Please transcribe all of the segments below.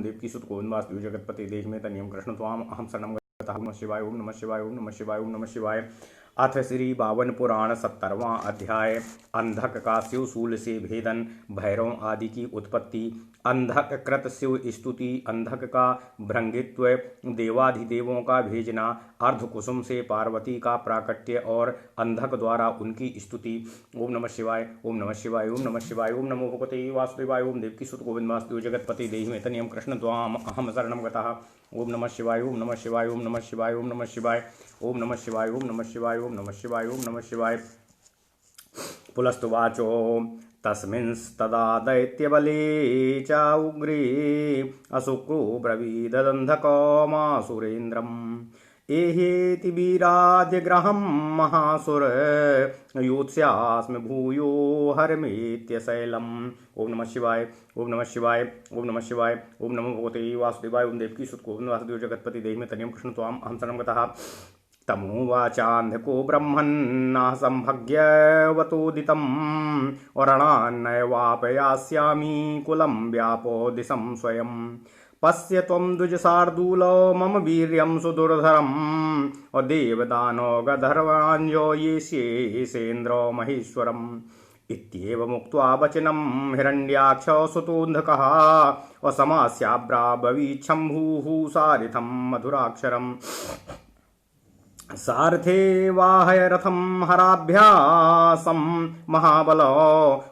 देवकी सुत गोविंद वासुदेव जगतपति देह में तनियम कृष्ण त्वाम अहम शरणम गतः। ओम नमः शिवाय ओम नमः शिवाय ओम नमः शिवाय ओम नमः शिवाय। अथ श्री बावन पुराण 70वां अध्याय। अंधक का शिवशूल से भेदन, भैरव आदि की उत्पत्ति, अंधक कृत शिव स्तुति, अंधक का भृंगित्व, देवाधिदेवों का भेजना, अर्धकुसुम से पार्वती का प्राकट्य और अंधक द्वारा उनकी स्तुति। ओम नमः शिवाय ओम नमः शिवाय ओम नमः शिवाय ओम नमो भगवते वासुदेवाय। ओम देवकी सुत गोविंद वासुदेव जगतपति देहि में तनियम कृष्ण त्वाम अहम शरणम गतः। ओम नमः शिवाय ओम नमः शिवाय ओम नमः शिवाय ओम नमः शिवाय ओम नमः शिवाय ओम नमः शिवाय ओम नमः शिवाय ओम नमः शिवाय। पुलस्तुवाचो तस्मिंस्तदा दैत्यबले च उग्रे असुक्रो ब्रवीदन्धकमासुरेन्द्रम् एहेति वीराद्यग्रहं महासुर योत्स्यास्मि भूयो हरमेत्य शैलम्। ओम नमः शिवाय ओम नमः शिवाय ओम नमः शिवाय ओम नमो भगवते वासुदेवाय। ओम देवकी सुत गोविंद वासुदेव जगतपति देहि में तनियम कृष्ण त्वाम अहम शरणं गतः। तमुवाचान्धको ब्रह्मन्नाह संभज्ञवतोदितं वरणान्नैवापयास्यामि कुलं व्यापोदिशं स्वयं। पश्य त्वं द्विजशार्दूलो मम वीर्यं सुदुर्धरम् देवदानो गधर्वाञ्जो येष्येन्द्रो महेश्वरम्। इत्येवमुक्त्वा वचनं हिरण्याक्ष सुतोऽन्धकः समास्याब्रावीच्छम्भुः सारिथं मधुराक्षरम्। सारथे वाहय रथं हराभ्यासं महाबलो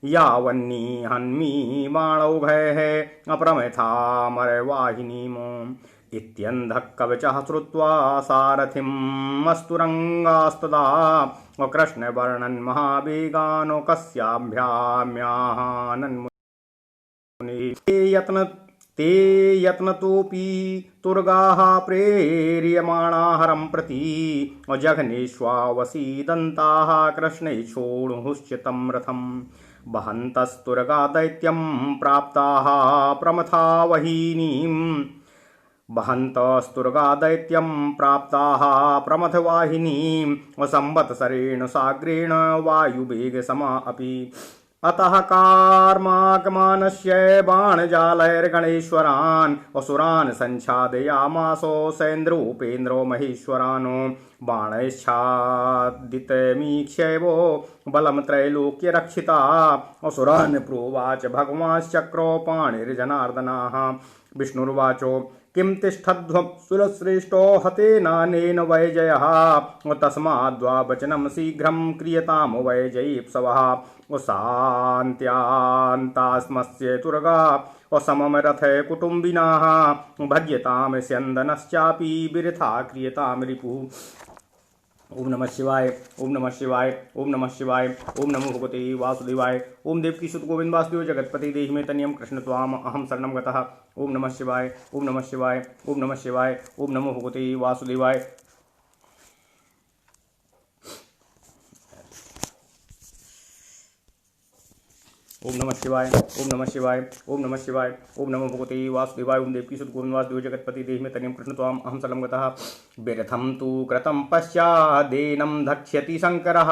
यावन्निहन्मी बाणौघैः अप्रमेथामरवाहिनीमो। इत्यन्धः कवचः श्रुत्वा सारथिम् अस्तुरङ्गास्तदा कृष्णवर्णन् महावेगानो कस्याभ्याम्याहानन्मुनिः। ते यत्नतोऽपि तुर्गाः प्रेर्यमाणा हरं प्रति जघनेष्वावसीदन्ताः कृष्णैच्छोणुश्च तं रथम्। वहन्तस्तुर्गा दैत्यं प्राप्ताः प्रमथवाहिनीं संवत्सरेण साग्रेण वायुवेगसमा अपि। अतः कार्माकमानस्य बाणजालैर्गणेश्वरान् असुरान् सञ्छादयामासो सैन्द्रोपेन्द्रो महेश्वरानो। बाणैश्छादितमीक्ष्यैवो बलं त्रैलोक्यरक्षिता असुरान् प्रोवाच भगवांश्चक्रो पाणिर्जनार्दनाः। विष्णुर्वाचो किं तिष्ठध्वसुरश्रेष्ठो हतेनानेन वैजयः तस्माद्वा वचनं शीघ्रं क्रियताम वैजयीप्सवः। शान्त्यान्तास्मस्य तुर्गा समम रथे कुटुम्बिनाः भज्यतां स्यन्दनश्चापि बिरथा क्रियतां रिपुः। ओम नमः शिवाय ओम नमः शिवाय ओम नमः शिवाय ओम नमो भगवते वासुदेवाय। ओम देवकी सुत गोविंद वासुदेव जगतपति देहि में तनियम कृष्ण त्वाम अहम शरणं गतः। ओम नमः शिवाय ओम नमः शिवाय ओम नमः शिवाय ओम नमो भगवते वासुदेवाय। ओम नमः शिवाय ओम नमः शिवाय ओम नमः शिवाय ओम नमो भगवते वासुदेवाय। ओम देवकी सुत गोविंद वासुदेव जगतपति देहि में तनियम कृष्ण त्वाम अहम शरणं गतः। व्यर्थं तु कृतं पश्चादेनं धक्ष्यति शङ्करः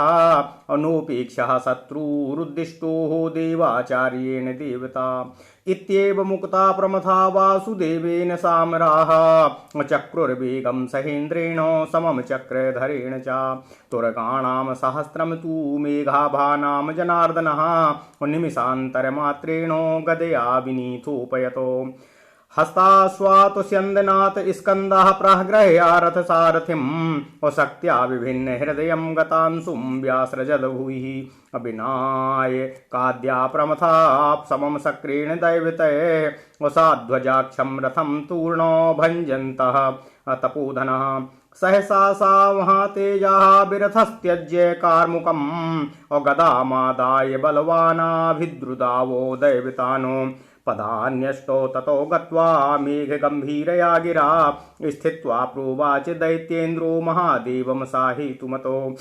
अनोपेक्षः शत्रुरुद्दिष्टो देवाचार्येण देवता। इत्येव मुक्ता प्रमथा वासुदेवेन सामराः चक्रुर्वेगं सहेन्द्रेण समं चक्रधरेण च। तुरगाणां सहस्रं तु मेघाभानां जनार्दनः निमिषान्तरमात्रेण गदया विनीतोपयतो। हस्ताश्वातु स्यन्दनाथ स्कन्दः प्रहग्रह्य रथसारथिं शक्त्या विभिन्न हृदयं गतांशुं व्यासृजद्भुविः। अभिनाय काद्या प्रमथा समं सक्रेण दैवते साध्वजाक्षं रथं तूर्णो भञ्जन्तः तपोधनः। सहसा सा महातेजाः विरथस्त्यज्य कार्मुकम् गदामादाय बलवानाभिद्रुदावो दैवतानो। पदान्यष्टो ततो गत्वा मेघगम्भीरया गिरा स्थित्वा प्रोवाच दैत्येन्द्रो महादेवं साहेतुमतो।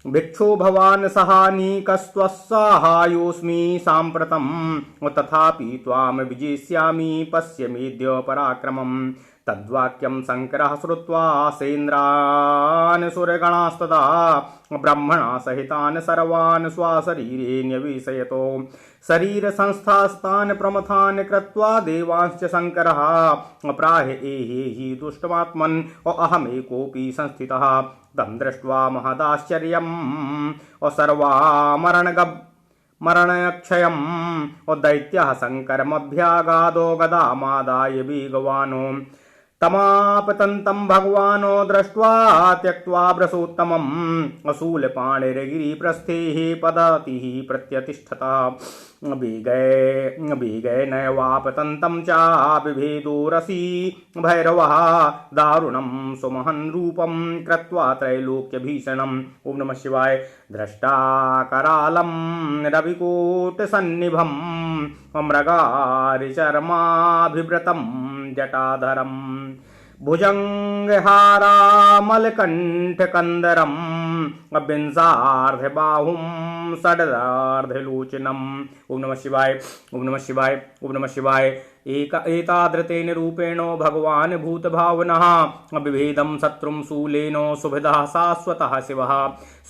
भिक्षु भवान् सहानीकस्त्वस्साहायोऽस्मि साम्प्रतं तथापि त्वां विजेष्यामि पश्य मेद्य पराक्रमम्। तद्वाक्यं शङ्करः श्रुत्वा सेन्द्रान् सुरगणास्तदा ब्रह्मणा सहितान् सर्वान् स्वशरीरे न्यवेशयतो शरीर संस्थास्तान् प्रमथान् कृत्वा देवांश्च शङ्करः प्राह एहि दुष्टमात्मन् अहमेकोऽपि संस्थितः तं दृष्ट्वा महदाश्चर्यम् मरणक्षयम् दैत्यः शङ्करमभ्यागादो गदामादाय वेगवानो तमापतन्तं भगवानो दृष्ट्वा त्यक्त्वा वृषोत्तमम् शूलपाणिर्गिरिप्रस्थेः पदातिः प्रत्यतिष्ठता वेगेनैवापतन्तं चाभिभेदोरसि भैरवः दारुणं सुमहन् रूपं कृत्वा त्रैलोक्यभीषणम्। ओम नमः शिवाय। द्रष्टाकरालं रविकोटसन्निभं मृगारिचर्माभिवृतं जटाधरं भुजङ्गहारामलकण्ठकन्दरं विंसार्धबाहुं षडार्धलोचनम्। ओम नमः शिवाय। ओम नमः शिवाय। ओम नमः शिवाय। एतादृतेन रूपेणो भगवान् भूतभावनः विभेदं शत्रुं शूलेन सुभदः शाश्वतः शिवः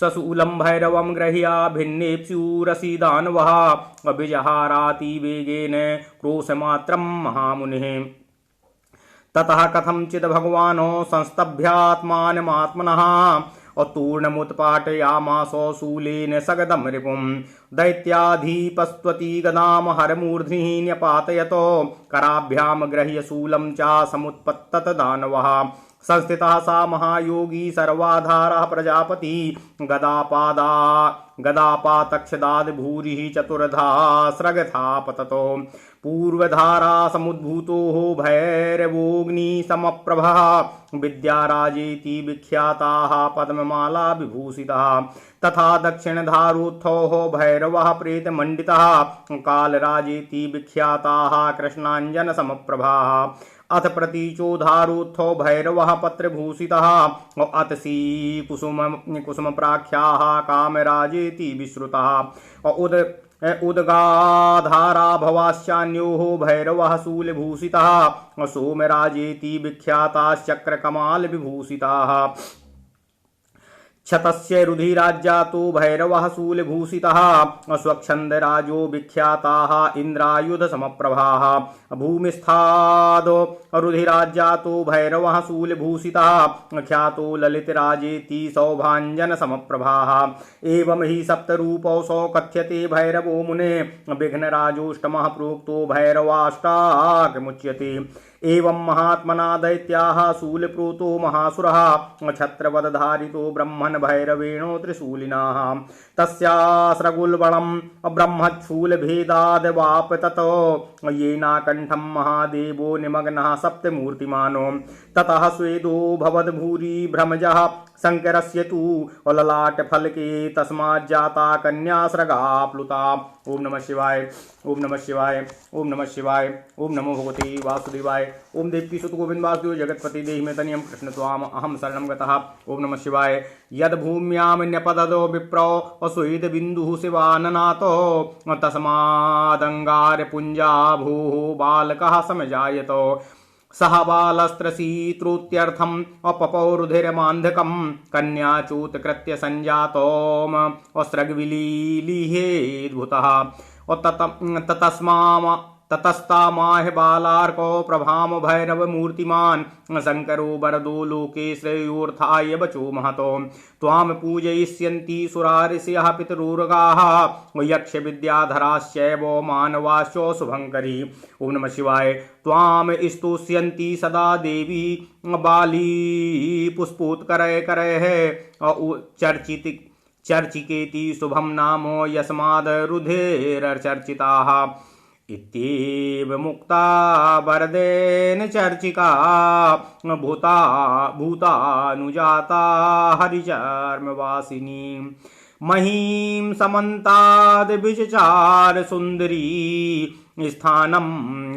सशूलं भैरवं गृह्या भिन्नेप्स्युरसि दानवः विजहाराति वेगेन क्रोशमात्रं महामुनिः। ततः कथंचित् भगवानो संस्तभ्यात्मानमात्मनः तूर्णमुत्पाटयामासो शूलेन सगदं रिपुं दैत्याधिपस्त्वती गदां हरमूर्ध्नि न्यपातयतो कराभ्यां गृह्य शूलं च समुत्पत्तत दानवः संस्थितः सा महायोगी सर्वाधारः प्रजापति गदापातक्षदाद् भूरिः चतुर्धा स्रगथा पततो पूर्वधारा समुद्भूतो भैरवोऽग्नि समप्रभः विद्याराजेति विख्याताः पद्ममाला विभूषितः तथा दक्षिणधारोत्थोः भैरवः प्रेतमण्डितः कालराजेति विख्याताः कृष्णाञ्जन समप्रभाः अथ प्रतीचोधारोत्थो भैरवः पत्रभूषितः अतसी कुसुमप्राख्याः कामराजेति विश्रुतः उदगाधारा भवास्यान्योः भैरवः शूलभूषितः सोमराजेति विख्याताश्चक्रकमाल विभूषिताः क्षतस्य रुधिराज्यातो भैरवः शूलभूषितः स्वच्छन्दराजो विख्याताः इन्द्रायुधसमप्रभाः भूमिस्थादो रुधिराज्यातो भैरवः शूलभूषितः ख्यातो ललितराजेति सौभाञ्जनसमप्रभाः एवं हि सप्तरूपौ सौ कथ्यते भैरवो मुने विघ्नराजोष्टमः प्रोक्तो भैरवाष्टाकमुच्यते एवं महात्मना दैत्याः शूलप्रोतो महासुरः छत्रवदधारितो ब्रह्मन् भैरवेणो त्रिशूलिनः तस्यास्रगुल्बलं ब्रह्मच्छूलभेदाद्वापततो येनाकण्ठं महादेवो निमग्नः सप्तमूर्तिमानो ततः स्वेदो भवद्भूरि भ्रमजः शङ्करस्य तु ललाटफलके तस्माज्जाता कन्यास्रगा प्लुता। ओम नमः शिवाय। ओम नमः शिवाय। ओम नमः शिवाय। ओम नमो भगवते वासुदेवाय। ओम देवकी सुत गोविंद वासुदेव जगत्पति देहि मे तनियं कृष्ण त्वाम अहम शरणं गतः। ओम नमः शिवाय। यद भूम्यां न्यपददो विप्रो असुहित बिन्दुः शिवाननातो तस्मादंगार पुंजा भूः बालकः समजायतो सह बालस्त्रशीत्रोत्यर्थम् अपपौरुधिरमान्धकं कन्याचूतकृत्य सञ्जातोम अस्रग्विलीलिहेद्भुतः ततस्तामाह बालार्को प्रभाम भैरवमूर्तिमान् शङ्करो वरदो लोके श्रेयोर्थाय वचो महतो त्वां पूजयिष्यन्ति सुरारिषयः पितरूरगाः यक्षविद्याधराश्चैव मानवाश्च शुभङ्करी। ओम नमः शिवाय। त्वां स्तुष्यन्ति सदा देवी बाली पुष्पोत्करैः चर्चिकेति शुभं नामो यस्मादरुधिरचर्चिताः इत्येव मुक्ता वरदेन चर्चिका भूतानुजाता हरिचर्मवासिनी महीं समन्ताद् विचचार सुंदरी स्थानं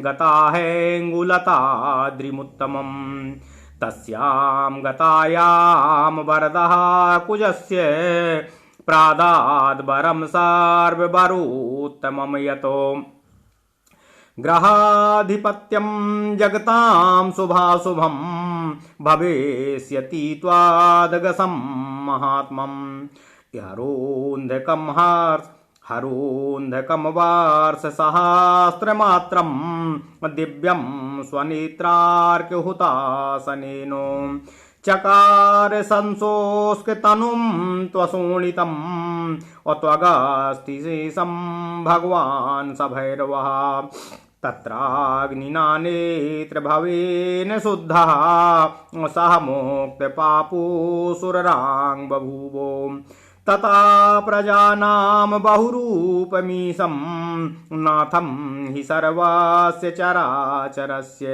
गता हैङ्गुलताद्रिमुत्तमम् तस्यां गतायां वरदः कुजस्य प्रादाद् वरं सर्ववरोत्तमं यतो ग्रहाधिपत्यं जगतां शुभाशुभं भविष्यति त्वादगसं महात्मम् हरोन्धकं वार्षसहस्रमात्रं दिव्यं स्वनेत्रार्क्यहुतासनेनो चकार संसोऽस्कृतनुं त्वशोणितम् त्वगस्तिशेषं भगवान् स भैरवः तत्राग्निना नेत्रभवेन शुद्धः सह मोक्तपापोऽसुररां बभूवो तथा प्रजानां बहुरूपमीशं नाथं हि सर्वस्य चराचरस्य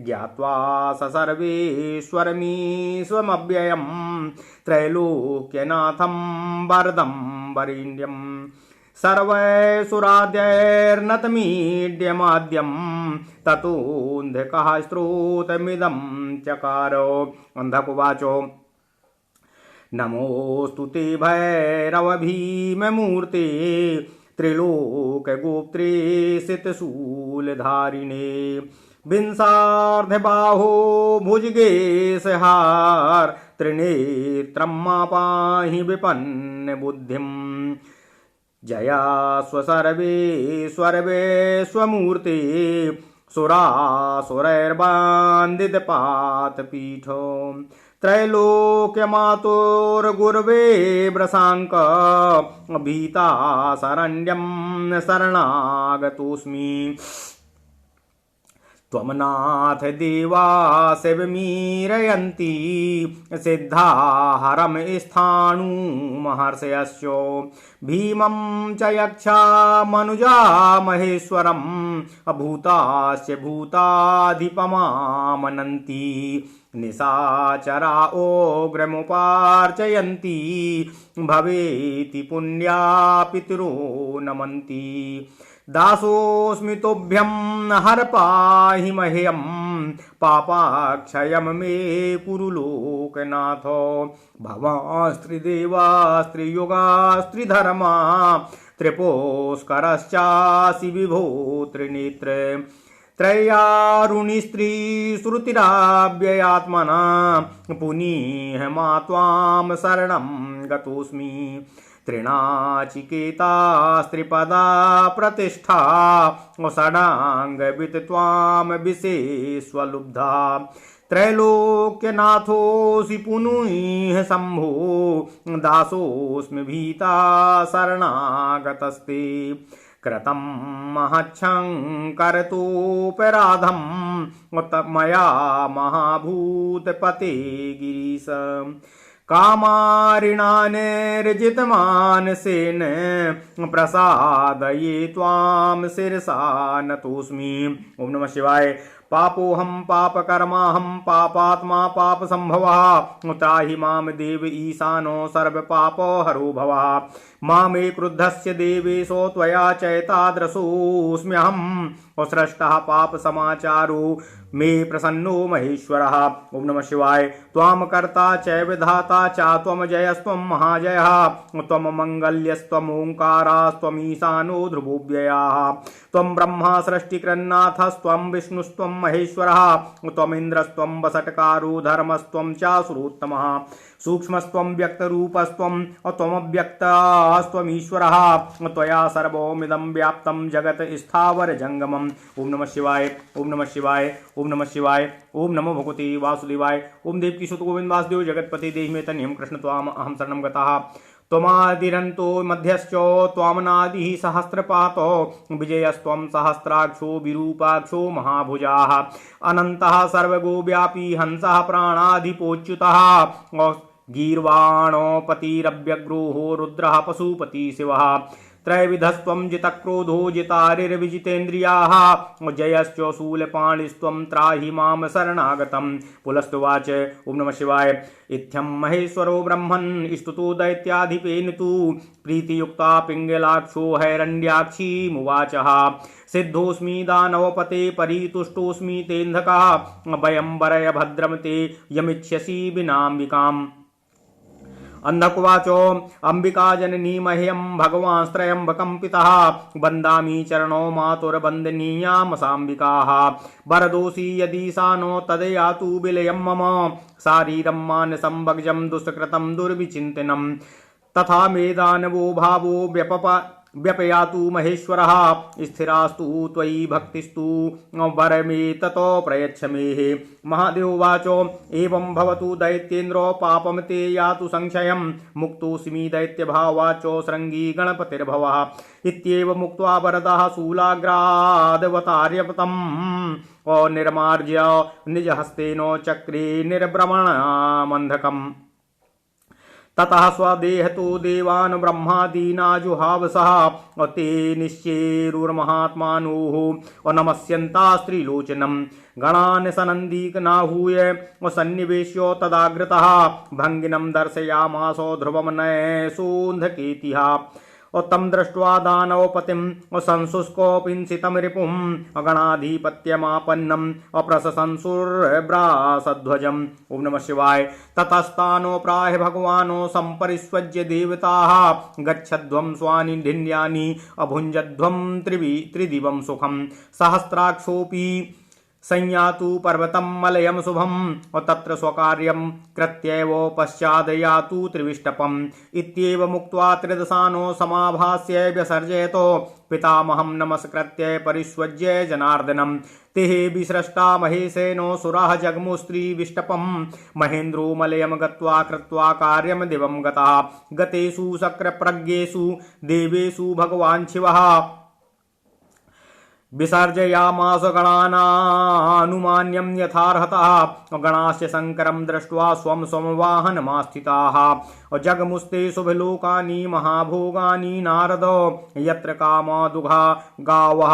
ज्ञात्वा स सर्वेश्वरमीश्वमव्ययं त्रैलोक्यनाथं वरदं वरेण्यं सर्वैसुराद्यैर्नतमीड्यमाद्यं ततोऽन्धकः स्रोतमिदं चकारो। अन्धक उवाच नमोऽस्तु ते भैरव भीममूर्ते त्रिलोकगोप्त्रे सितशूलधारिणे विंशार्धबाहो भुजगेशहार त्रिनेत्रं मा पाहि विपन्नबुद्धिं जया स्वसर्वेश्वरवेश्वमूर्ते सुरासुरैर्बान्धितपातपीठो त्रैलोक्यमातुर्गुर्वे व्रसाङ्क भीता शरण्यं शरणागतोऽस्मि त्वमनाथ देवा शिवमीरयन्ति सिद्धाहरं स्थाणु महर्षयस्यो भीमं च यक्षा मनुजा महेश्वरम् अभूतास्य भूताधिपमामनन्ति निशाचरा ओग्रमुपार्चयन्ति भवेति पुण्या पितरो नमन्ति दासोऽस्मि तुभ्यं हर पाहि मह्यं पापाक्षयं मे कुरु लोकनाथो भवास्त्रिदेवास्त्रियुगास्त्रिधर्मा त्रिपोस्करश्चासि विभो त्रिनेत्र त्रय्यारुणिस्त्रीश्रुतिराव्ययात्मना पुनीह मा त्वां शरणं गतोऽस्मि त्रिणाचिकेतास्त्रिपदा प्रतिष्ठा षडाङ्गवित् त्वां विशेष्वलुब्धा त्रैलोक्यनाथोऽसि पुनीह शम्भो दासोऽस्मि भीता शरणागतस्ते कृतं महच्छङ्करतोऽपराधं मया महाभूतपते गिरीश कामारिणानिर्जितमानसेन प्रसादये त्वां शिरसा नतोऽस्मि। ओम नमः शिवाय। पापोऽहं पापकर्माहं पापात्मा पापसंभवः त्राहि मां देव ईशानो सर्वपापहरो भवः मामे क्रुद्धस्य देवेशो त्वया चैतादृशोऽस्म्यहं सृष्टः पापसमाचारो मे प्रसन्नो महेश्वरः। ओम नमः शिवाय। त्वां कर्ता च विधाता च त्वं जयस्त्वं महाजयः त्वं मङ्गल्यस्त्वम् ओङ्कारास्त्वमीशानो ध्रुवोऽव्ययः त्वं ब्रह्मा सृष्टिकृन्नाथस्त्वं विष्णुस्त्वं महेश्वरः त्वमिन्द्रस्त्वं वसटकारो धर्मस्त्वं चासुरोत्तमः सूक्ष्मस्त्वं व्यक्तरूपस्त्वं त्वमव्यक्तास्त्वमीश्वरः त्वया सर्वमिदं व्याप्तं जगत् स्थावर जंगमम्। ओम नमः शिवाय। ओम नमः शिवाय। ओम नमः शिवाय। ओम नमो भगवते वासुदेवाय। ओम देवकी सुत गोविंद वासुदेव जगत्पति देहि मे तन्यं कृष्ण त्वाम अहं शरणं गतः त्वमादिरन्तो मध्यश्च त्वामनादिः सहस्रपातो विजयस्त्वं सहस्राक्षो विरूपाक्षो महाभुजाः अनन्तः सर्वगो व्यापी हंसः प्राणाधिपोच्युतः गीर्वाणोपतिरव्यग्रोहो रुद्रः पशुपति शिवः त्रयविधस्त्वं जितक्रोधो जितारिर्विजितेन्द्रियाः जयश्च शूलपाणिस्त्वं त्राहि मां शरणागतं। पुलस्तुवाच। ओम नमः शिवाय। इत्थं महेश्वरो ब्रह्मन् स्तुतो दैत्याधिपेन तु प्रीतियुक्ता पिङ्गलाक्षो हैरण्याक्षीमुवाचः सिद्धोऽस्मि दानवपते परितुष्टोऽस्मि तेऽन्धकः वयं वरय भद्रं ते यमिच्छसि विनाम्बिकाम् अन्धकुवाचो अंबिका जननी मह्यं भगवान् त्रयम्बकं पितः वन्दामि चरणो मातुर्वन्दनीयां साम्बिकाः वरदोषी यदि सा नो तदयातु विलयं मम शारीरं मानसं भग्जं दुष्कृतं दुर्विचिन्तनम् तथा मे दानवो भावो व्यपयातु महेश्वरः स्थिरास्तु त्वयि भक्तिस्तु वरमे ततो प्रयच्छ मे। महादेवोवाचो एवं भवतु दैत्येन्द्रो पापं ते यातु संशयं मुक्तोऽस्मि दैत्यभावाचो शृङ्गी गणपतिर्भवः इत्येव मुक्त्वा वरदः शूलाग्रादवतार्यपतम् निर्मार्ज्य निजहस्तेन चक्रे निर्भ्रमणमन्धकम् ततः स्वदेहतो देवान् ब्रह्मादीना जुहावसः ते निश्चेरुर्महात्मानोः नमस्यन्ता स्त्रीलोचनं गणान् सनन्दीकनाहूय सन्निवेश्यो तदाग्रतः भङ्गिनं दर्शयामासो ध्रुवं नयसोऽन्धकेतिः तं दृष्ट्वा दानवपतिं संशुष्कोपिंसितं रिपुं गणाधिपत्यमापन्नम् अप्रशंसुर्ब्रासध्वजम्। ओम नमः शिवाय। ततस्तानो प्राह भगवानो सम्परिष्वज्य देवताः गच्छध्वं स्वानिधिन्यानि अभुञ्जध्वं त्रिदिवं सुखं सहस्राक्षोऽपि संयातु पर्वतं मलयं शुभं तत्र स्वकार्यं कृत्यैव पश्चादयातु त्रिविष्टपम् इत्येव मुक्त्वा त्रिदशानो समाभास्य व्यसर्जयतो पितामहं नमस्कृत्य परिष्वज्य जनार्दनं तेः विसृष्टा महेशेनो सुराः जग्मुस्त्रीविष्टपं महेन्द्रो मलयं गत्वा कृत्वा कार्यं दिवं गतः गतेषु शक्रप्रज्ञेषु देवेषु भगवान् शिवः विसर्जयामास गणानानुमान्यं यथार्हतः गणाश्च शङ्करं दृष्ट्वा स्वं वाहनमास्थिताः जगमुस्ते शुभलोकानि महाभोगानि नारदो यत्र कामो दुघा गावः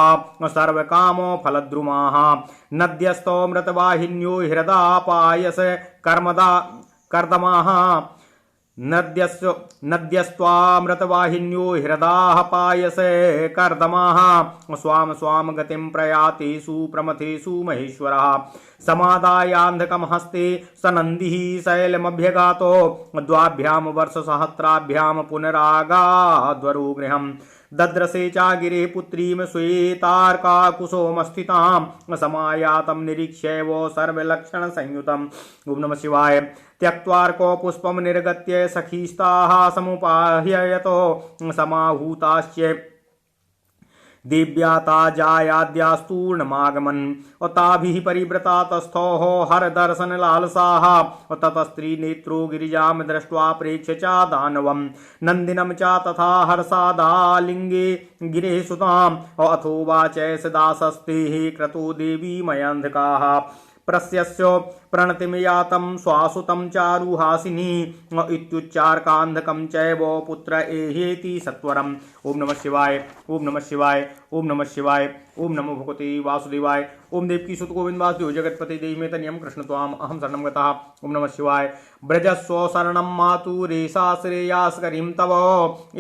सर्वकामो फलद्रुमाः नद्यस्तो मृतवाहिन्यो हृदापायस कर्दमाः नद्यस्त्वामृतवाहिन्यो हृदाः पायसे कर्दमाः स्वाम स्वाम गतिं प्रयातेषु प्रमथेषु महेश्वरः समादायान्धकं हस्ते सनन्दिः शैलमभ्यगातो द्वाभ्यां वर्षसहस्राभ्यां पुनरागाद्वरो गृहम् दद्रसे चागिरे पुत्रीं श्वेतार्काकुशोमस्थितां समायातं निरीक्ष्य वो सर्वलक्षणसंयुतम्। ओम नमः शिवाय। त्यक्त्वार्को पुष्पं निर्गत्य सखीस्ताः समुपाह्ययतो समाहूताश्च दिव्याता जायाद्यास्तूर्णमागमन् ताभिः परिव्रता तस्थोः हरदर्शन लालसाः ततस्त्रीनेत्रो गिरिजां दृष्ट्वा प्रेक्ष्य च दानवं नन्दिनं च तथा हर्षादालिङ्गे गिरेः सुताम् अथोवाच सदासस्तेः क्रतो देवी मयांधकाः प्रस्यस्य प्रणतिमयातं स्वासुतं चारुहासिनी इत्युच्चारकान्धकं चैव पुत्र एहेति सत्वरम्। ओम नमः शिवाय। ओम नमः शिवाय। ओम नमः शिवाय। ओम नमो भगवते वासुदेवाय। ओम देवकी सुत गोविंद वासुदेव जगतपते देहि मे तनियं कृष्ण त्वाम अहं शरणं गतः। ओम नमः शिवाय। ब्रजस्व शरणं मातुरेषा श्रेयास्करीं तव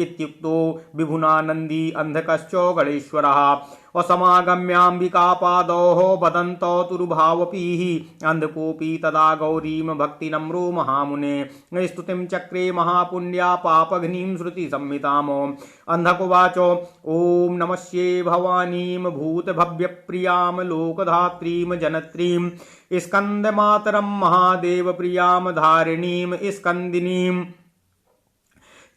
इत्युक्तो विभुनानन्दी अन्धकश्चो गणेश्वरः असमागम्याम्बिकापादोः वदन्तो तुरुभावपीः अन्धकोऽपि तदा गौरीं भक्तिनम्रो महामुने स्तुतिं चक्रे महापुण्या पापघ्नीं श्रुतिसंहिताम्। अन्धकोवाचो ओम नमस्ये भवानीं भूतभव्यप्रियां लोकधात्रीं जनत्रीं स्कन्दमातरं महादेवप्रियां धारिणीं स्कन्दिनीं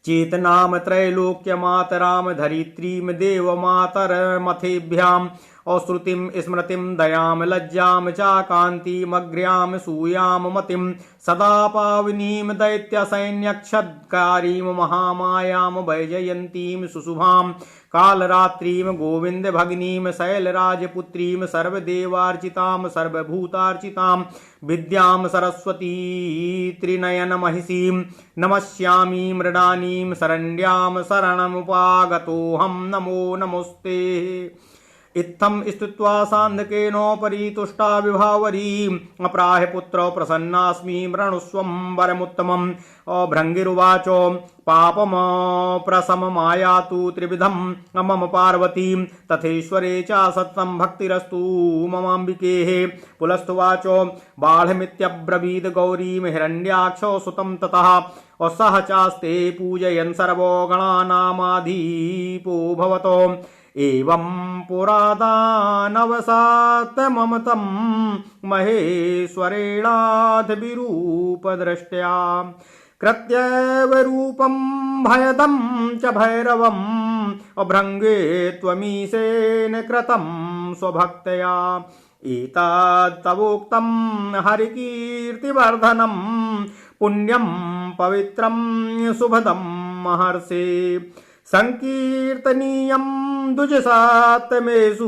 चेतनां त्रैलोक्यमातरां धरित्रीं देवमातरमथेभ्याम् औश्रुतिं स्मृतिं दयां लज्जां च कान्तिमग्र्यां सूयां मतिं सदा पावनीं दैत्यसैन्यक्षत्कारीं महामायां वैजयन्तीं सुशुभां कालरात्रीं गोविन्दभगिनीं शैलराजपुत्रीं सर्वदेवार्चितां सर्वभूतार्चितां विद्यां सरस्वती त्रिनयनमहिषीं नमस्यामि मृडानीं शरण्यां शरणमुपागतोऽहं नमो नमोस्ते। इत्थं स्तुत्वा सान्ध्यकेनोपरि तुष्टा विभावरी अप्राह पुत्र प्रसन्नास्मि मृणुस्वं वरमुत्तमम्। भृङ्गिरुवाचो पापम प्रशममायातु त्रिविधं मम पार्वती तथेश्वरे च सत्तं भक्तिरस्तु ममाम्बिकेः। पुलस्तुवाचो बाढमित्यब्रवीद गौरीं हिरण्याक्षो सुतं ततः सह चास्ते पूजयन् सर्वो गणानामाधीपो भवतो। एवं पुरादानवसात् मम तं महेश्वरेणाद्विरूपदृष्ट्या कृत्यैव रूपं भयदं च भैरवं भृङ्गे त्वमीशेन कृतं स्वभक्तया। एतत्तवोक्तं हरिकीर्तिवर्धनं पुण्यं पवित्रं शुभदं महर्षे। संकीर्तनीयं द्विजसात्मेषु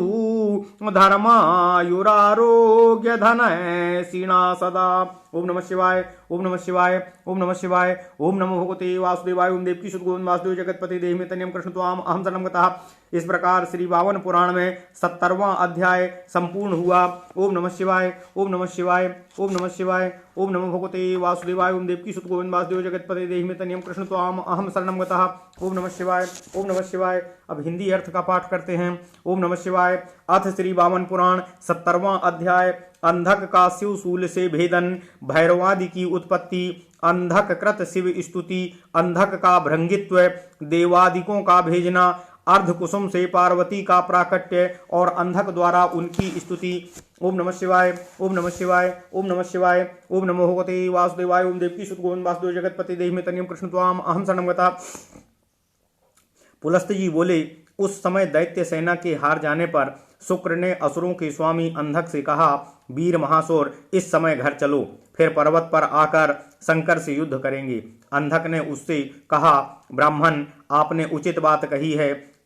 धर्मायुरारोग्यधनैषिणा सदा। ओम नमः शिवाय, ओम नमः शिवाय, ओम नमः शिवाय, ओम नमो भगवते वासुदेवाय। ओम देवकी सुत गोविंद वासुदेव जगतपति देहि में तन्यम कृष्ण त्वाम अहम शरणं गतः। इस प्रकार श्री 52 पुराण में 70वां अध्याय संपूर्ण हुआ। ओम नमः शिवाय, ओम नमः शिवाय, ओम नमः शिवाय, ओम नमो भगवते वासुदेवाय। ओम देवकी सुत गोविंद वासुदेव जगतपति देहि में तन्यम कृष्ण त्वाम अहम शरणं गतः। ओम नमः शिवाय, ओम नमः शिवाय। अब हिंदी अर्थ का पाठ करते हैं। ओम नमः शिवाय। अथ श्री 52 पुराण 70वां अध्याय अंधक का शिवशूल से भेदन, भैरवादि की उत्पत्ति, अंधक कृत शिव स्तुति, अंधक का भृंगित्व, देवादिकों का भेजना, अर्ध कुसुम से पार्वती का प्राकट्य और अंधक द्वारा उनकी स्तुति। ओम नमः शिवाय, ओम नमः शिवाय, ओम नमः शिवाय, ओम नमो भगवते वासुदेवाय। ओम देवकी सुत गोविंद वासुदेव जगतपति देहि में तन्यम कृष्ण त्वाम अहम शरणं गतः। पुलस्त जी बोले, उस समय दैत्य सेना के हार जाने पर शुक्र ने असुरों के स्वामी अंधक से कहा, वीर महासुर, इस समय घर चलो, फिर पर्वत पर आकर शंकर से युद्ध करेंगे। अंधक ने उससे कहा, ब्राह्मण, आपने उचित बात कही है।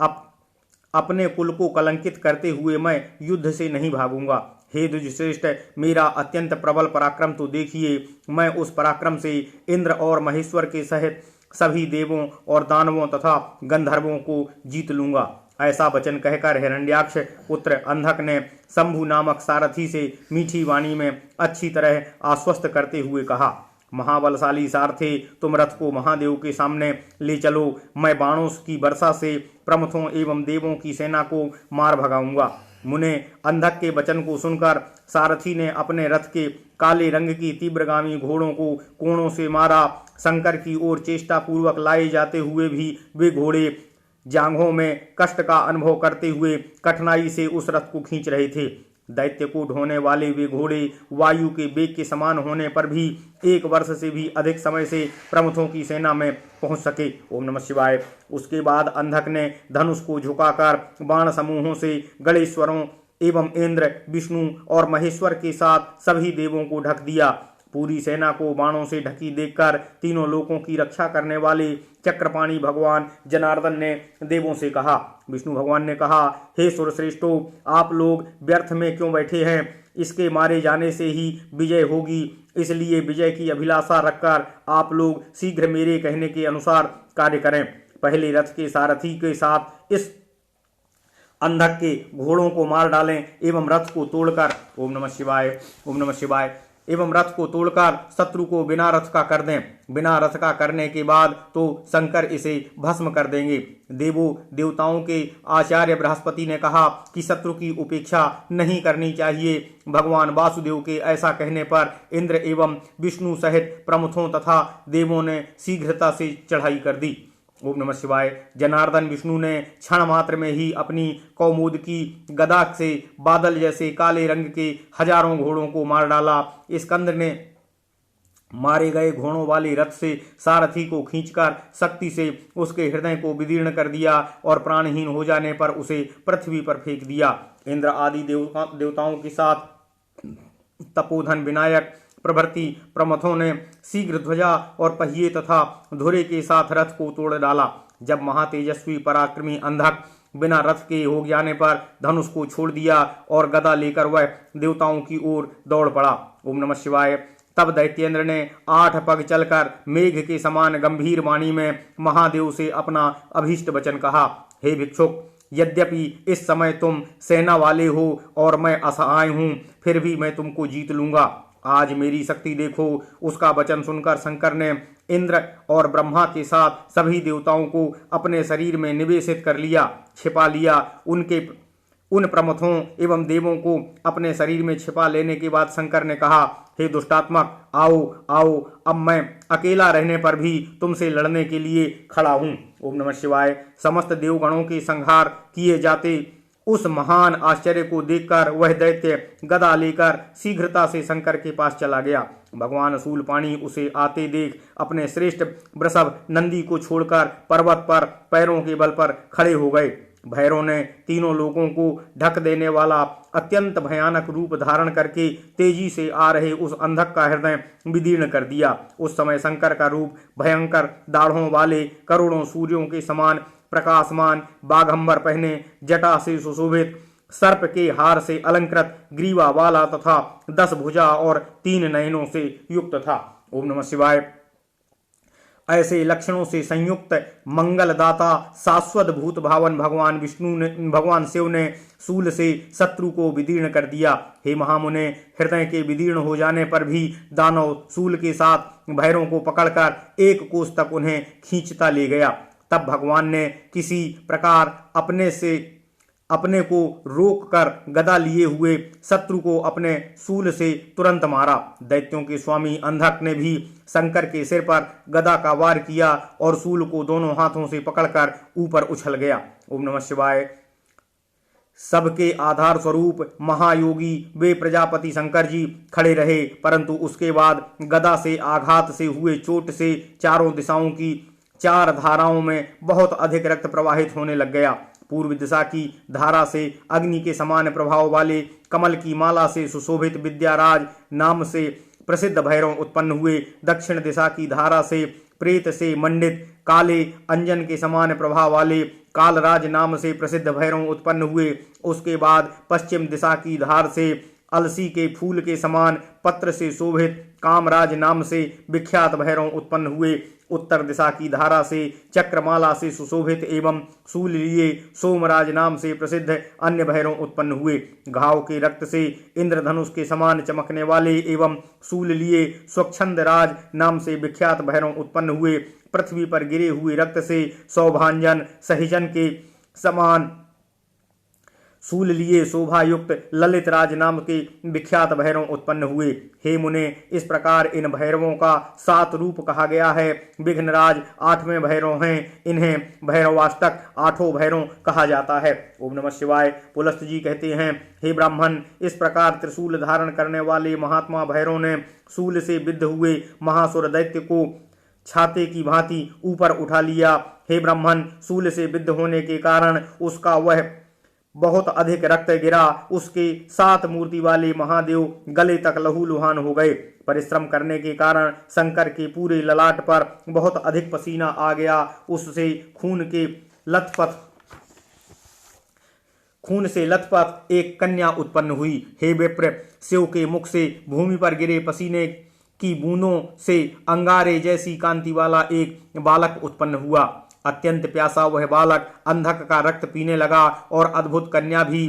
अपने कुल को कलंकित करते हुए मैं युद्ध से नहीं भागूंगा। हे द्विजश्रेष्ठ, मेरा अत्यंत प्रबल पराक्रम तो देखिए। मैं उस पराक्रम से इंद्र और महेश्वर के सहित सभी देवों और दानवों तथा गंधर्वों को जीत लूंगा। ऐसा वचन कहकर हिरण्याक्ष पुत्र अंधक ने शंभु नामक सारथी से मीठी वाणी में अच्छी तरह आश्वस्त करते हुए कहा, महाबलशाली सारथे, तुम रथ को महादेव के सामने ले चलो। मैं बाणों की वर्षा से प्रमुखों एवं देवों की सेना को मार भगाऊंगा। मुने अंधक के वचन को सुनकर सारथी ने अपने रथ के काले रंग की तीव्रगामी घोड़ों को कोणों से मारा। शंकर की ओर चेष्टा पूर्वक लाए जाते हुए भी वे घोड़े जांघों में कष्ट का अनुभव करते हुए कठिनाई से उस रथ को खींच रहे थे। दैत्य को ढोने वाले वे घोड़े वायु के वेग के समान होने पर भी 1 वर्ष से भी अधिक समय से प्रमुखों की सेना में पहुंच सके। ओम नमः शिवाय। उसके बाद अंधक ने धनुष को झुकाकर बाण समूहों से गणेश्वरों एवं इंद्र, विष्णु और महेश्वर के साथ सभी देवों को ढक दिया। पूरी सेना को बाणों से ढकी देखकर तीनों लोकों की रक्षा करने वाले चक्रपाणी भगवान जनार्दन ने देवों से कहा, विष्णु भगवान ने कहा, हे सुरश्रेष्ठों, आप लोग व्यर्थ में क्यों बैठे हैं? इसके मारे जाने से ही विजय होगी। इसलिए विजय की अभिलाषा रखकर आप लोग शीघ्र मेरे कहने के अनुसार कार्य करें। पहले रथ के सारथी के साथ इस अंधक के घोड़ों को मार डालें एवं रथ को तोड़कर, ओम नमः शिवाय, ओम नमः शिवाय, एवं रथ को तोड़कर शत्रु को बिना रथ का कर दें। बिना रथ का करने के बाद तो शंकर इसे भस्म कर देंगे। देवताओं के आचार्य बृहस्पति ने कहा कि शत्रु की उपेक्षा नहीं करनी चाहिए। भगवान वासुदेव के ऐसा कहने पर इंद्र एवं विष्णु सहित प्रमुखों तथा देवों ने शीघ्रता से चढ़ाई कर दी। ओम नमः शिवाय। जनार्दन विष्णु ने क्षण मात्र में ही अपनी कौमुद की गदा से बादल जैसे काले रंग के हजारों घोड़ों को मार डाला। स्कंद ने मारे गए घोड़ों वाले रथ से सारथी को खींचकर शक्ति से उसके हृदय को विदीर्ण कर दिया और प्राणहीन हो जाने पर उसे पृथ्वी पर फेंक दिया। इंद्र आदि देवताओं के साथ तपोधन, विनायक प्रभृति प्रमुखों ने शीघ्र ध्वजा और पहिए तथा धुरे के साथ रथ को तोड़ डाला। जब महातेजस्वी पराक्रमी अंधक बिना रथ के हो जाने पर धनुष को छोड़ दिया और गदा लेकर वह देवताओं की ओर दौड़ पड़ा। ओम नमः शिवाय। तब दैत्येंद्र ने 8 पग चलकर मेघ के समान गंभीर वाणी में महादेव से अपना अभीष्ट वचन कहा, हे भिक्षुक, यद्यपि इस समय तुम सेना वाले हो और मैं असहाय हूँ, फिर भी मैं तुमको जीत लूंगा। आज मेरी शक्ति देखो। उसका वचन सुनकर शंकर ने इंद्र और ब्रह्मा के साथ सभी देवताओं को अपने शरीर में निवेशित कर लिया, छिपा लिया। उन प्रमथों एवं देवों को अपने शरीर में छिपा लेने के बाद शंकर ने कहा, हे दुष्टात्मक, आओ आओ, अब मैं अकेला रहने पर भी तुमसे लड़ने के लिए खड़ा हूं। ओम नमः शिवाय। समस्त देवगणों के संहार किए जाते उस महान आश्चर्य को देखकर वह दैत्य गदा लेकर शीघ्रता से शंकर के पास चला गया। भगवान शूलपाणी उसे आते देख अपने श्रेष्ठ वृषभ नंदी को छोड़कर पर्वत पर पैरों के बल पर खड़े हो गए। भैरव ने तीनों लोगों को ढक देने वाला अत्यंत भयानक रूप धारण करके तेजी से आ रहे उस अंधक का हृदय विदीर्ण कर दिया। उस समय शंकर का रूप भयंकर दाढ़ों वाले, करोड़ों सूर्यों के समान प्रकाशमान, बाघंबर पहने, जटा से सुशोभित, सर्प के हार से अलंकृत, ग्रीवा वाला तथा 10 भुजा और 3 नयनों से युक्त था। ओम नमः शिवाय। ऐसे लक्षणों से संयुक्त मंगलदाता शाश्वत भूत भावन भगवान शिव ने शूल से शत्रु को विदीर्ण कर दिया। हे महामुने, हृदय के विदीर्ण हो जाने पर भी दानव शूल के साथ भैरों को पकड़कर 1 कोस तक उन्हें खींचता ले गया। तब भगवान ने किसी प्रकार अपने को रोककर गदा लिए हुए शत्रु को अपने शूल से तुरंत मारा। दैत्यों के स्वामी अंधक ने भी शंकर के सिर पर गदा का वार किया और शूल को दोनों हाथों से पकड़कर ऊपर उछल गया। ओम नमः शिवाय। सबके आधार स्वरूप महायोगी वे प्रजापति शंकर जी खड़े रहे, परंतु उसके बाद गदा से आघात से हुए चोट से चारों दिशाओं की 4 धाराओं में बहुत अधिक रक्त प्रवाहित होने लग गया। पूर्व दिशा की धारा से अग्नि के समान प्रभाव वाले कमल की माला से सुशोभित विद्याराज नाम से प्रसिद्ध भैरव उत्पन्न हुए। दक्षिण दिशा की धारा से प्रेत से मंडित काले अंजन के समान प्रभाव वाले कालराज नाम से प्रसिद्ध भैरव उत्पन्न हुए। उसके बाद पश्चिम दिशा की धार से अलसी के फूल के समान पत्र से शोभित कामराज नाम से विख्यात भैरव उत्पन्न हुए। उत्तर दिशा की धारा से चक्रमाला से सुशोभित एवं शूल लिए सोमराज नाम से प्रसिद्ध अन्य भैरव उत्पन्न हुए। घाव के रक्त से इंद्रधनुष के समान चमकने वाले एवं शूल लिए स्वच्छंद राज नाम से विख्यात भैरव उत्पन्न हुए। पृथ्वी पर गिरे हुए रक्त से सौभांजन सहिजन के समान शूल लिए शोभा युक्त ललित राज नाम के विख्यात भैरव उत्पन्न हुए। हे मुने, इस प्रकार इन भैरवों का 7 रूप कहा गया है। विघ्नराज 8वें भैरव हैं। इन्हें भैरवाष्टक 8 भैरव कहा जाता है। ओम नमः शिवाय। पुलस्त जी कहते हैं, हे ब्राह्मण, इस प्रकार त्रिशूल धारण करने वाले महात्मा भैरव ने शूल से विद्ध हुए महासुर दैत्य को छाते की भांति ऊपर उठा लिया। हे ब्राह्मण, शूल से विद्ध होने के कारण उसका वह बहुत अधिक रक्त गिरा। उसके 7 मूर्ति वाले महादेव गले तक लहूलुहान हो गए। परिश्रम करने के कारण शंकर के पूरे ललाट पर बहुत अधिक पसीना आ गया। उससे खून से लथपथ एक कन्या उत्पन्न हुई। हे विप्र, शिव के मुख से भूमि पर गिरे पसीने की बूंदों से अंगारे जैसी कांति वाला एक बालक उत्पन्न हुआ। अत्यंत प्यासा वह बालक अंधक का रक्त पीने लगा और अद्भुत कन्या भी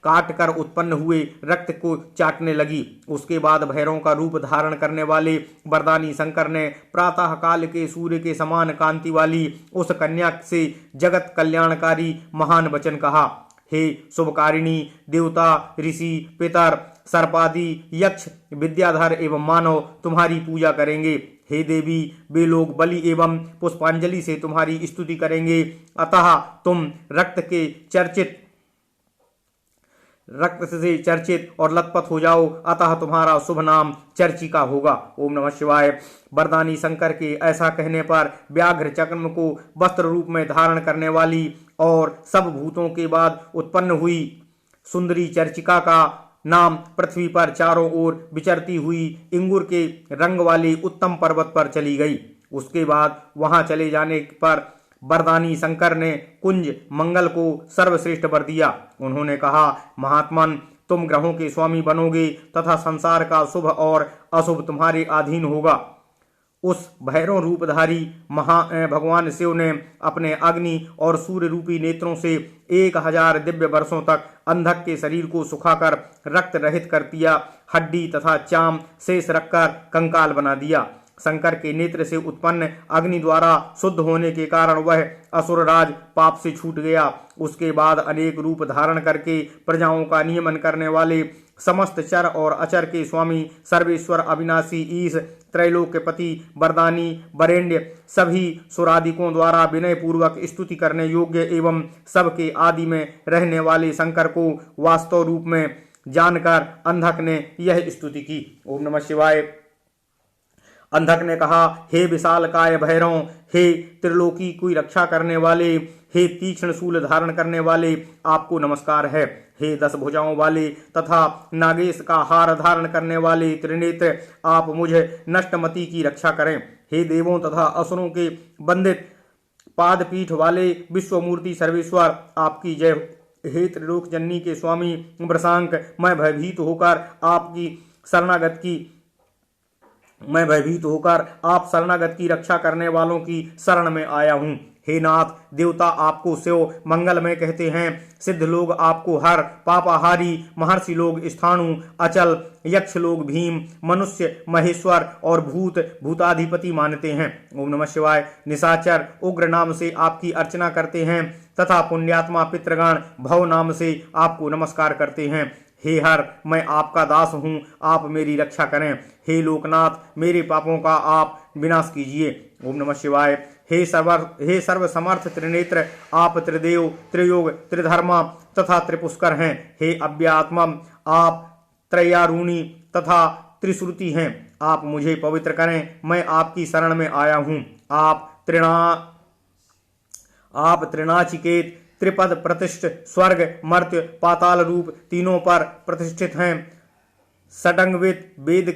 काट कर उत्पन्न हुए रक्त को चाटने लगी। उसके बाद भैरव का रूप धारण करने वाले वरदानी शंकर ने प्रातः काल के सूर्य के समान कांति वाली उस कन्या से जगत कल्याणकारी महान वचन कहा। हे शुभकारिणी, देवता, ऋषि, पितर, सर्पादि, यक्ष, विद्याधर एवं मानव तुम्हारी पूजा करेंगे। हे देवी, वे लोग बलि एवं पुष्पांजलि से तुम्हारी स्तुति करेंगे। अतः तुम रक्त से चर्चित और लथपथ हो जाओ। अतः तुम्हारा शुभ नाम चर्चिका होगा। ओम नमः शिवाय। वरदानी शंकर के ऐसा कहने पर व्याघ्र चक्र को वस्त्र रूप में धारण करने वाली और सब भूतों के बाद उत्पन्न हुई सुंदरी चर्चिका का नाम पृथ्वी पर चारों ओर विचरती हुई इंगुर के रंग वाले उत्तम पर्वत पर चली गई। उसके बाद वहां चले जाने पर वरदानी शंकर ने कुंज मंगल को सर्वश्रेष्ठ वर दिया। उन्होंने कहा, महात्मन, तुम ग्रहों के स्वामी बनोगे तथा संसार का शुभ और अशुभ तुम्हारे अधीन होगा। उस भैरव रूपधारी भगवान शिव ने अपने अग्नि और सूर्य रूपी नेत्रों से 1000 दिव्य वर्षों तक अंधक के शरीर को सुखाकर रक्त रहित कर दिया, हड्डी तथा चाम शेष रखकर कंकाल बना दिया। शंकर के नेत्र से उत्पन्न अग्नि द्वारा शुद्ध होने के कारण वह असुरराज पाप से छूट गया। उसके बाद अनेक रूप धारण करके प्रजाओं का नियमन करने वाले, समस्त चर और अचर के स्वामी, सर्वेश्वर, अविनाशी, ईश, त्रैलोक्यपति, वरदानी, वरेण्य, सभी सुरादिकों द्वारा विनय पूर्वक स्तुति करने योग्य एवं सबके आदि में रहने वाले शंकर को वास्तव रूप में जानकर अंधक ने यह स्तुति की। ओम नमः शिवाय। अंधक ने कहा, हे विशाल काय भैरव, हे त्रिलोकी की रक्षा करने वाले, हे तीक्ष्ण शूल धारण करने वाले, आपको नमस्कार है। हे 10 भुजाओं वाले तथा नागेश का हार धारण करने वाले त्रिनेत्र, आप मुझे नष्टमति की रक्षा करें। हे देवों तथा असुरों के बंदित पादपीठ वाले विश्वमूर्ति सर्वेश्वर, आपकी जय। हे त्रिलोक जननी के स्वामी वृषांक, मैं भयभीत होकर आप शरणागत की रक्षा करने वालों की शरण में आया हूँ। हे नाथ, देवता आपको शिव मंगलमय कहते हैं, सिद्ध लोग आपको हर, पापाहारी महर्षि लोग स्थाणु, अचल, यक्ष लोग भीम, मनुष्य महेश्वर और भूताधिपति मानते हैं। ओम नमः शिवाय। निशाचर उग्र नाम से आपकी अर्चना करते हैं तथा पुण्यात्मा पितृगण भव नाम से आपको नमस्कार करते हैं। हे हर, मैं आपका दास हूँ, आप मेरी रक्षा करें। हे लोकनाथ, मेरे पापों का आप विनाश कीजिए। ओम नमः शिवाय। हे सर्व समर्थ त्रिनेत्र, आप त्रिदेव, त्रियोग, त्रिधर्मा तथा त्रिपुष्कर हैं। हे अव्यात्मम, आप त्रयारूणी तथा त्रिश्रुति हैं। आप मुझे पवित्र करें, मैं आपकी शरण में आया हूँ। आप त्रिनाचिकेत, त्रिपद प्रतिष्ठ, स्वर्ग, मर्त्य, पाताल रूप तीनों पर प्रतिष्ठित हैं। षडंगविद, वेद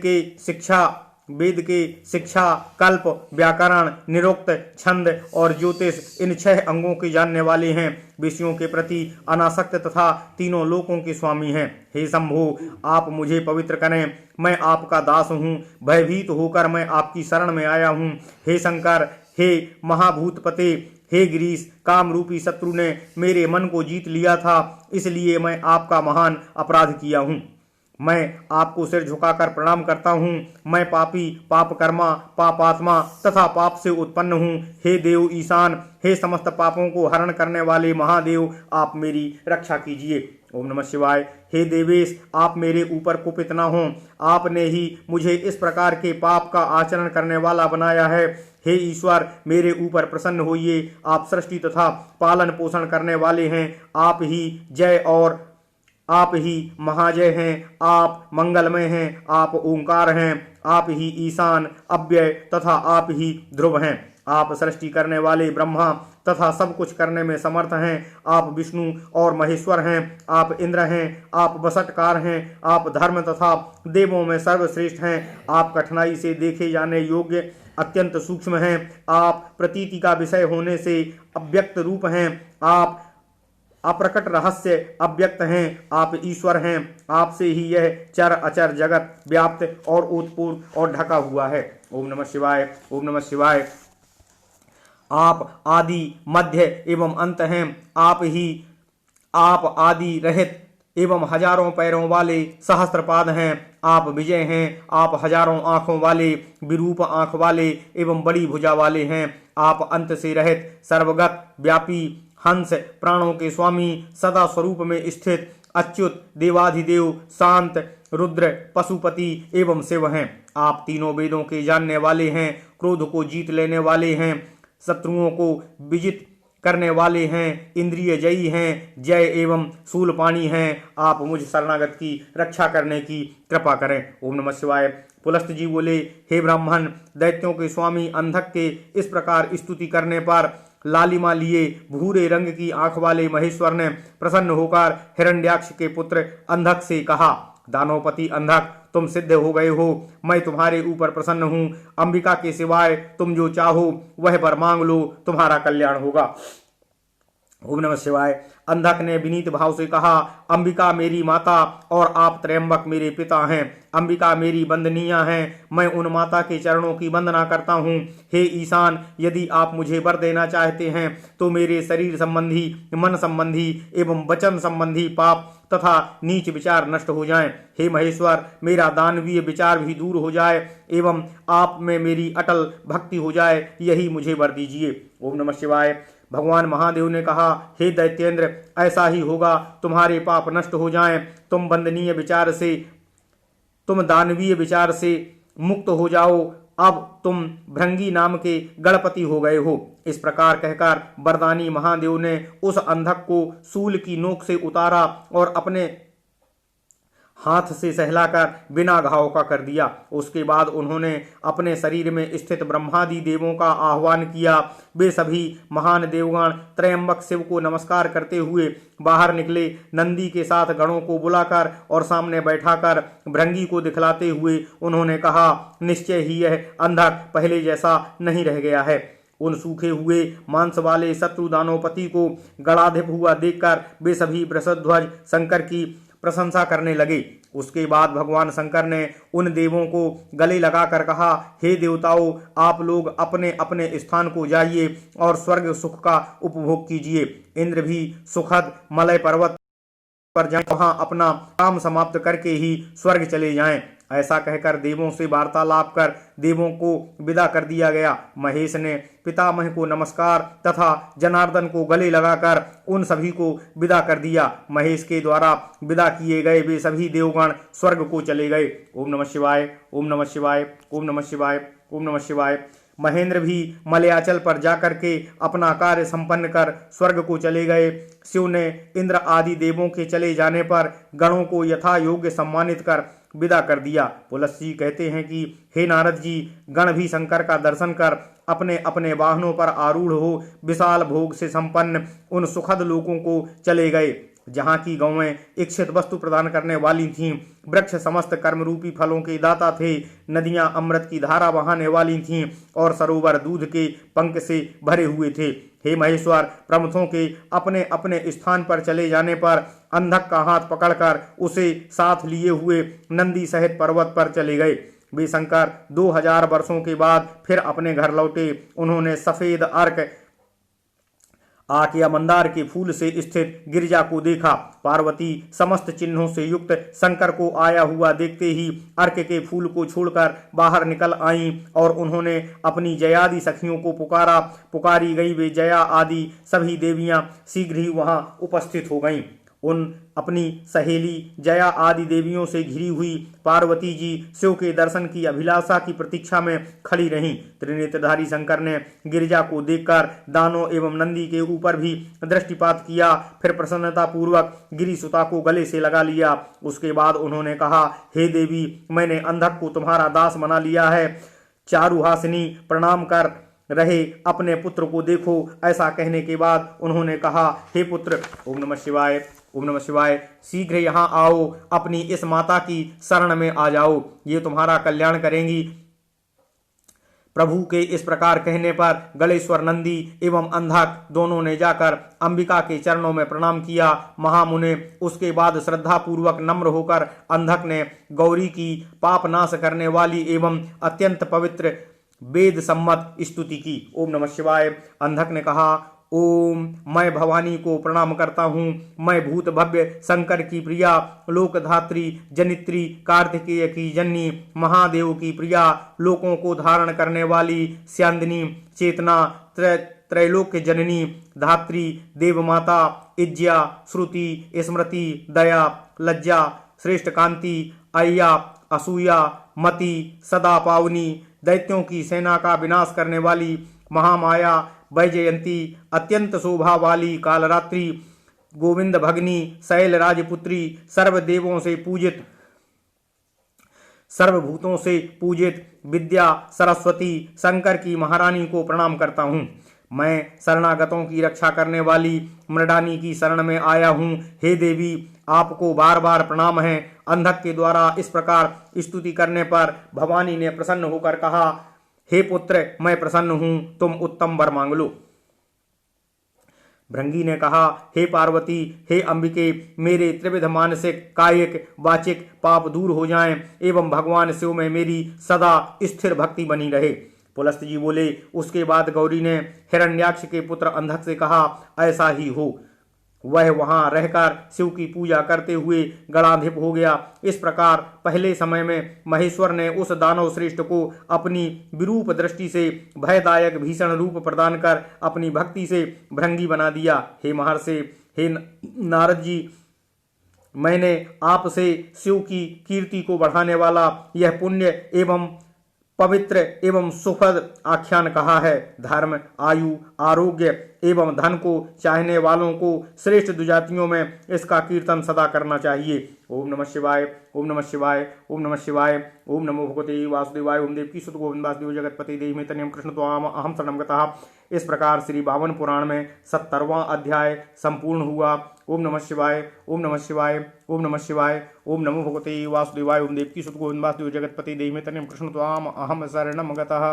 के शिक्षा, कल्प, व्याकरण, निरुक्त, छंद और ज्योतिष, इन 6 अंगों के जानने वाले हैं। विषयों के प्रति अनासक्त तथा तीनों लोकों के स्वामी हैं। हे शंभो, आप मुझे पवित्र करें, मैं आपका दास हूँ। भयभीत होकर मैं आपकी शरण में आया हूँ। हे शंकर, हे महाभूतपते, हे गिरीश, काम रूपी शत्रु ने मेरे मन को जीत लिया था, इसलिए मैं आपका महान अपराध किया हूँ। मैं आपको सिर झुकाकर प्रणाम करता हूँ। मैं पापी, पापकर्मा, पापात्मा तथा पाप से उत्पन्न हूँ। हे देव ईशान, हे समस्त पापों को हरण करने वाले महादेव, आप मेरी रक्षा कीजिए। ओम नमः शिवाय। हे देवेश, आप मेरे ऊपर कुपित न हों, आपने ही मुझे इस प्रकार के पाप का आचरण करने वाला बनाया है। हे ईश्वर, मेरे ऊपर प्रसन्न होइए, आप सृष्टि तथा पालन पोषण करने वाले हैं। आप ही जय और आप ही महाजय हैं, आप मंगलमय हैं, आप ओंकार हैं, आप ही ईशान, अव्यय तथा आप ही ध्रुव हैं। आप सृष्टि करने वाले ब्रह्मा तथा सब कुछ करने में समर्थ हैं। आप विष्णु और महेश्वर हैं, आप इंद्र हैं, आप वसटकार हैं, आप धर्म तथा देवों में सर्वश्रेष्ठ हैं। आप कठिनाई से देखे जाने योग्य अत्यंत सूक्ष्म हैं। आप प्रतीति का विषय होने से अव्यक्त रूप हैं। आप अप्रकट रहस्य अव्यक्त हैं। आप ईश्वर हैं, आपसे ही यह चर अचर जगत व्याप्त और ओतप्रोत और ढका हुआ है। ओम नमः शिवाय। ओम नमः शिवाय। आप आदि, मध्य एवं अंत हैं। आप आदि रहित एवं हजारों पैरों वाले सहस्त्रपाद हैं। आप विजय हैं। आप हजारों आंखों वाले, विरूप आंख वाले एवं बड़ी भुजा वाले हैं। आप अंत से रहित, सर्वगत, व्यापी, हंस, प्राणों के स्वामी, सदा स्वरूप में स्थित, अच्युत, देवाधिदेव, शांत, रुद्र, पशुपति एवं शिव हैं। आप तीनों वेदों के जानने वाले हैं, क्रोध को जीत लेने वाले हैं, शत्रुओं को विजित करने वाले हैं, इंद्रिय जयी हैं, जय एवं शूलपाणी हैं। आप मुझ शरणागत की रक्षा करने की कृपा करें। ओम नमः शिवाय। पुलस्त जी बोले, हे ब्राह्मण, दैत्यों के स्वामी अंधक के इस प्रकार स्तुति करने पर लालिमा लिए भूरे रंग की आंख वाले महेश्वर ने प्रसन्न होकर हिरण्याक्ष के पुत्र अंधक से कहा, दानवपति अंधक, तुम सिद्ध हो गए हो, मैं तुम्हारे ऊपर प्रसन्न हूँ। अंबिका के सिवाय तुम जो चाहो वह वर मांग लो, तुम्हारा कल्याण होगा। ओम नमः शिवाय। अंधक ने विनीत भाव से कहा, अंबिका मेरी माता और आप त्रयंबक मेरे पिता हैं। अंबिका मेरी वंदनीया हैं, मैं उन माता के चरणों की वंदना करता हूँ। हे ईशान, यदि आप मुझे वर देना चाहते हैं तो मेरे शरीर संबंधी, मन संबंधी एवं वचन संबंधी पाप तथा नीच विचार नष्ट हो जाएं। हे महेश्वर, मेरा दानवीय विचार भी दूर हो जाए एवं आप में मेरी अटल भक्ति हो जाए, यही मुझे वर दीजिए। ओम नमः शिवाय। भगवान महादेव ने कहा, हे दैत्येंद्र, ऐसा ही होगा, तुम्हारे पाप नष्ट हो जाएं, तुम दानवीय विचार से मुक्त हो जाओ। अब तुम भृंगी नाम के गणपति हो गए हो। इस प्रकार कहकर वरदानी महादेव ने उस अंधक को शूल की नोक से उतारा और अपने हाथ से सहलाकर बिना घाव का कर दिया। उसके बाद उन्होंने अपने शरीर में स्थित ब्रह्मादि देवों का आह्वान किया। वे सभी महान देवगण त्रयंबक शिव को नमस्कार करते हुए बाहर निकले। नंदी के साथ गणों को बुलाकर और सामने बैठाकर भृंगी को दिखलाते हुए उन्होंने कहा, निश्चय ही यह अंधक पहले जैसा नहीं रह गया है। उन सूखे हुए मांस वाले शत्रु दानवपति को गणाधिप हुआ देखकर वे सभी वृषध्वज शंकर की प्रशंसा करने लगे। उसके बाद भगवान शंकर ने उन देवों को गले लगाकर कहा, हे देवताओं, आप लोग अपने अपने स्थान को जाइए और स्वर्ग सुख का उपभोग कीजिए। इंद्र भी सुखद मलय पर्वत पर जाएं, वहां अपना काम समाप्त करके ही स्वर्ग चले जाएं। ऐसा कहकर देवों से वार्तालाप कर देवों को विदा कर दिया गया। महेश ने पितामह को नमस्कार तथा जनार्दन को गले लगाकर उन सभी को विदा कर दिया। महेश के द्वारा विदा किए गए वे सभी देवगण स्वर्ग को चले गए। ओम नमः शिवाय, ओम नमः शिवाय, ओम नमः शिवाय, ओम नमः शिवाय। महेंद्र भी मलयाचल पर जाकर के अपना कार्य संपन्न कर स्वर्ग को चले गए। शिव ने इंद्र आदि देवों के चले जाने पर गणों को यथा योग्य सम्मानित कर विदा कर दिया। पुलस्त्य कहते हैं कि हे नारद जी, गण भी शंकर का दर्शन कर अपने अपने वाहनों पर आरूढ़ हो विशाल भोग से संपन्न उन सुखद लोकों को चले गए, जहाँ की गौएं इच्छित वस्तु प्रदान करने वाली थीं। वृक्ष समस्त कर्म रूपी फलों के दाता थे। नदियां अमृत की धारा बहाने वाली थीं और सरोवर दूध के पंख से भरे हुए थे। हे महेश्वर, प्रमुखों के अपने अपने स्थान पर चले जाने पर अंधक का हाथ पकड़कर उसे साथ लिए हुए नंदी सहित पर्वत पर चले गए। वे शंकर 2000 वर्षों के बाद फिर अपने घर लौटे। उन्होंने सफेद अर्क आक या मंदार के फूल से स्थित गिरिजा को देखा। पार्वती समस्त चिन्हों से युक्त शंकर को आया हुआ देखते ही अर्क के फूल को छोड़कर बाहर निकल आईं और उन्होंने अपनी जयादि सखियों को पुकारा। पुकारी गई वे जया आदि सभी देवियां शीघ्र ही वहां उपस्थित हो गईं। उन अपनी सहेली जया आदि देवियों से घिरी हुई पार्वती जी शिव के दर्शन की अभिलाषा की प्रतीक्षा में खड़ी रहीं। त्रिनेत्रधारी शंकर ने गिरिजा को देखकर दानों एवं नंदी के ऊपर भी दृष्टिपात किया, फिर प्रसन्नता पूर्वक गिरिसुता को गले से लगा लिया। उसके बाद उन्होंने कहा, हे देवी, मैंने अंधक को तुम्हारा दास बना लिया है। चारुहासिनी प्रणाम कर रहे अपने पुत्र को देखो। ऐसा कहने के बाद उन्होंने कहा, हे पुत्र, ओम नमः शिवाय, ओम नमः शिवाय, शीघ्र यहाँ आओ, अपनी इस माता की शरण में आ जाओ, ये तुम्हारा कल्याण करेंगी। प्रभु के इस प्रकार कहने पर गलेश्वर नंदी एवं अंधक दोनों ने जाकर अंबिका के चरणों में प्रणाम किया। महामुने उसके बाद श्रद्धा पूर्वक नम्र होकर अंधक ने गौरी की पाप नाश करने वाली एवं अत्यंत पवित्र वेद सम्मत स्तुति की। ओम नमः शिवाय। अंधक ने कहा, ओम, मैं भवानी को प्रणाम करता हूँ। मैं भूत भव्य शंकर की प्रिया, लोकधात्री जनित्री, कार्तिकेय की जननी, महादेव की प्रिया, लोकों को धारण करने वाली स्यांदिनी, चेतना, त्रैलोक्य जननी, धात्री, देवमाता, इज्या, श्रुति, स्मृति, दया, लज्जा, श्रेष्ठ कांति, अय्या, असूया, मति, सदा पावनी, दैत्यों की सेना का विनाश करने वाली महामाया, वैजयंती, अत्यंत शोभा वाली कालरात्रि, गोविंद भगनी, शैल राजपुत्री, सर्वदेवों से पूजित, सर्वभूतों से पूजित विद्या सरस्वती, शंकर की महारानी को प्रणाम करता हूँ। मैं शरणागतों की रक्षा करने वाली मृडानी की शरण में आया हूँ। हे देवी, आपको बार बार प्रणाम है। अंधक के द्वारा इस प्रकार स्तुति करने पर भवानी ने प्रसन्न होकर कहा, हे पुत्र, मैं प्रसन्न हूँ, तुम उत्तम वर मांग लो। भृंगी ने कहा, हे पार्वती, हे अंबिके, मेरे त्रिविध मानसिक कायिक वाचिक पाप दूर हो जाएं एवं भगवान शिव में मेरी सदा स्थिर भक्ति बनी रहे। पुलस्त जी बोले। उसके बाद गौरी ने हिरण्याक्ष के पुत्र अंधक से कहा, ऐसा ही हो। वह वहां रहकर शिव की पूजा करते हुए गणाधिप हो गया। इस प्रकार पहले समय में महेश्वर ने उस दानव श्रेष्ठ को अपनी विरूप दृष्टि से भयदायक भीषण रूप प्रदान कर अपनी भक्ति से भृंगी बना दिया। हे महर्षि, हे नारद जी, मैंने आपसे शिव की कीर्ति को बढ़ाने वाला यह पुण्य एवं पवित्र एवं सुखद आख्यान कहा है। धर्म, आयु, आरोग्य एवं धन को चाहने वालों को श्रेष्ठ दुजातियों में इसका कीर्तन सदा करना चाहिए। ओम नमः शिवाय, ओम नमः शिवाय, ओम नमः शिवाय, ओम नमो भगवते वासुदेवाय, ओम देवकी सुत गोविंद वासुदेव जगतपति देहि तनियम कृष्ण त्वाम अहम शरणम गतः। इस प्रकार श्री 52 पुराण में 70वां अध्याय संपूर्ण हुआ। ओम नमः शिवाय, ओम नमः शिवाय, ओम नमः शिवाय, ओम नमो भगवते वासुदेवाय, ओम देवकी सुत गोविंद वासुदेव जगतपति देहि तनियम कृष्ण त्वाम अहम शरणम गतः।